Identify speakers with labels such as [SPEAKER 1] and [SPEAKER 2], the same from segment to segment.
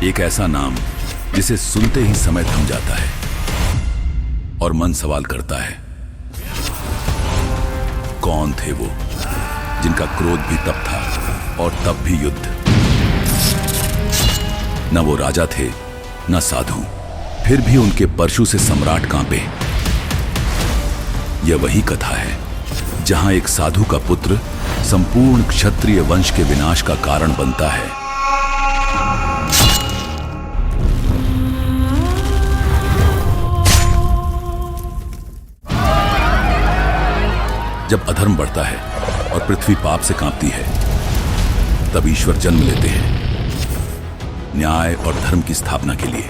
[SPEAKER 1] एक ऐसा नाम जिसे सुनते ही समय थम जाता है और मन सवाल करता है, कौन थे वो जिनका क्रोध भी तब था और तब भी युद्ध। न वो राजा थे न साधु, फिर भी उनके परशु से सम्राट कांपे। यह वही कथा है जहां एक साधु का पुत्र संपूर्ण क्षत्रिय वंश के विनाश का कारण बनता है। जब अधर्म बढ़ता है और पृथ्वी पाप से कांपती है, तब ईश्वर जन्म लेते हैं न्याय और धर्म की स्थापना के लिए।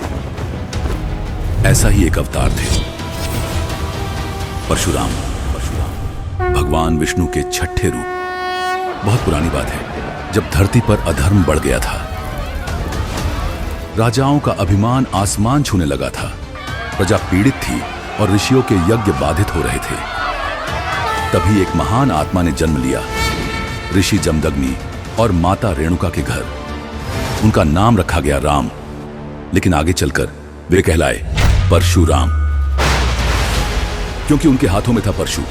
[SPEAKER 1] ऐसा ही एक अवतार थे परशुराम, भगवान विष्णु के छठे रूप। बहुत पुरानी बात है, जब धरती पर अधर्म बढ़ गया था, राजाओं का अभिमान आसमान छूने लगा था, प्रजा पीड़ित थी और ऋषियों के यज्ञ बाधित हो रहे थे। तभी एक महान आत्मा ने जन्म लिया, ऋषि जमदग्नि और माता रेणुका के घर। उनका नाम रखा गया राम, लेकिन आगे चलकर वे कहलाए परशुराम, क्योंकि उनके हाथों में था परशु,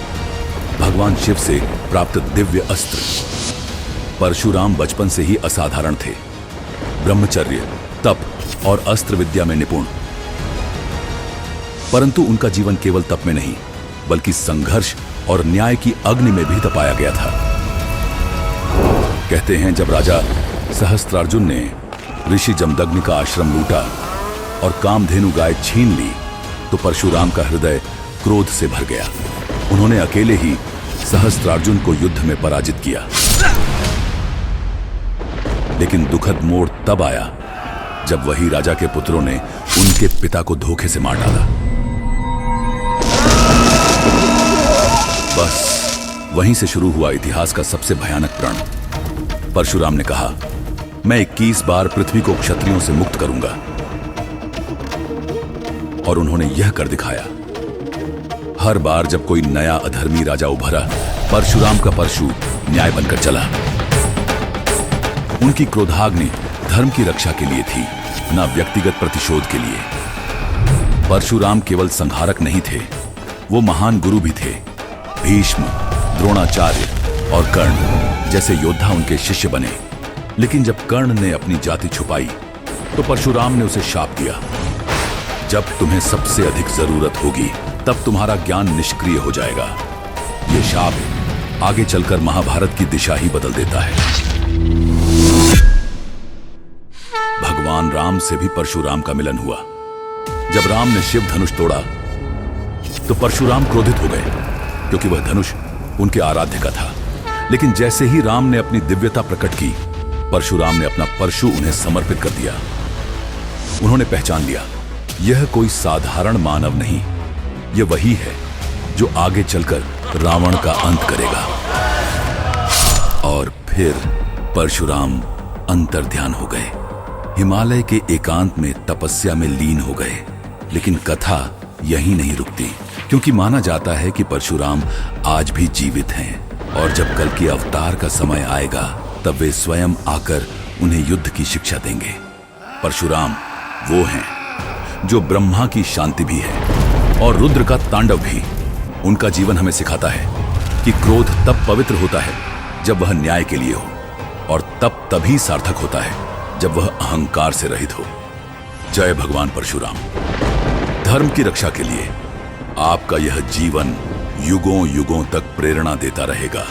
[SPEAKER 1] भगवान शिव से प्राप्त दिव्य अस्त्र। परशुराम बचपन से ही असाधारण थे, ब्रह्मचर्य, तप और अस्त्र विद्या में निपुण। परंतु उनका जीवन केवल तप में नहीं, बल्कि संघर्ष और न्याय की अग्नि में भी तपाया गया था। कहते हैं जब राजा सहस्त्रार्जुन ने ऋषि जमदग्नि का आश्रम लूटा और कामधेनु गाय छीन ली, तो परशुराम का हृदय क्रोध से भर गया। उन्होंने अकेले ही सहस्त्रार्जुन को युद्ध में पराजित किया। लेकिन दुखद मोड़ तब आया जब वही राजा के पुत्रों ने उनके पिता को धोखे से मार डाला। बस वहीं से शुरू हुआ इतिहास का सबसे भयानक प्रण। परशुराम ने कहा, मैं 21 बार पृथ्वी को क्षत्रियों से मुक्त करूंगा, और उन्होंने यह कर दिखाया। हर बार जब कोई नया अधर्मी राजा उभरा, परशुराम का परशु न्याय बनकर चला। उनकी क्रोधाग्नि धर्म की रक्षा के लिए थी, न व्यक्तिगत प्रतिशोध के लिए। परशुराम केवल संहारक नहीं थे, वो महान गुरु भी थे। भीष्म, द्रोणाचार्य और कर्ण जैसे योद्धा उनके शिष्य बने। लेकिन जब कर्ण ने अपनी जाति छुपाई, तो परशुराम ने उसे शाप दिया, जब तुम्हें सबसे अधिक जरूरत होगी तब तुम्हारा ज्ञान निष्क्रिय हो जाएगा। यह शाप आगे चलकर महाभारत की दिशा ही बदल देता है। भगवान राम से भी परशुराम का मिलन हुआ। जब राम ने शिव धनुष तोड़ा, तो परशुराम क्रोधित हो गए, क्योंकि वह धनुष उनके आराध्य का था। लेकिन जैसे ही राम ने अपनी दिव्यता प्रकट की, परशुराम ने अपना परशु उन्हें समर्पित कर दिया। उन्होंने पहचान लिया, यह कोई साधारण मानव नहीं, यह वही है जो आगे चलकर रावण का अंत करेगा। और फिर परशुराम अंतर्ध्यान हो गए, हिमालय के एकांत में तपस्या में लीन हो गए। लेकिन कथा यहीं नहीं रुकती, क्योंकि माना जाता है कि परशुराम आज भी जीवित हैं, और जब कल के अवतार का समय आएगा, तब वे स्वयं आकर उन्हें युद्ध की शिक्षा देंगे। परशुराम वो हैं जो ब्रह्मा की शांति भी है और रुद्र का तांडव भी। उनका जीवन हमें सिखाता है कि क्रोध तब पवित्र होता है जब वह न्याय के लिए हो, और तब तभी सार्थक होता है जब वह अहंकार से रहित हो। जय भगवान परशुराम। धर्म की रक्षा के लिए आपका यह जीवन युगों युगों तक प्रेरणा देता रहेगा।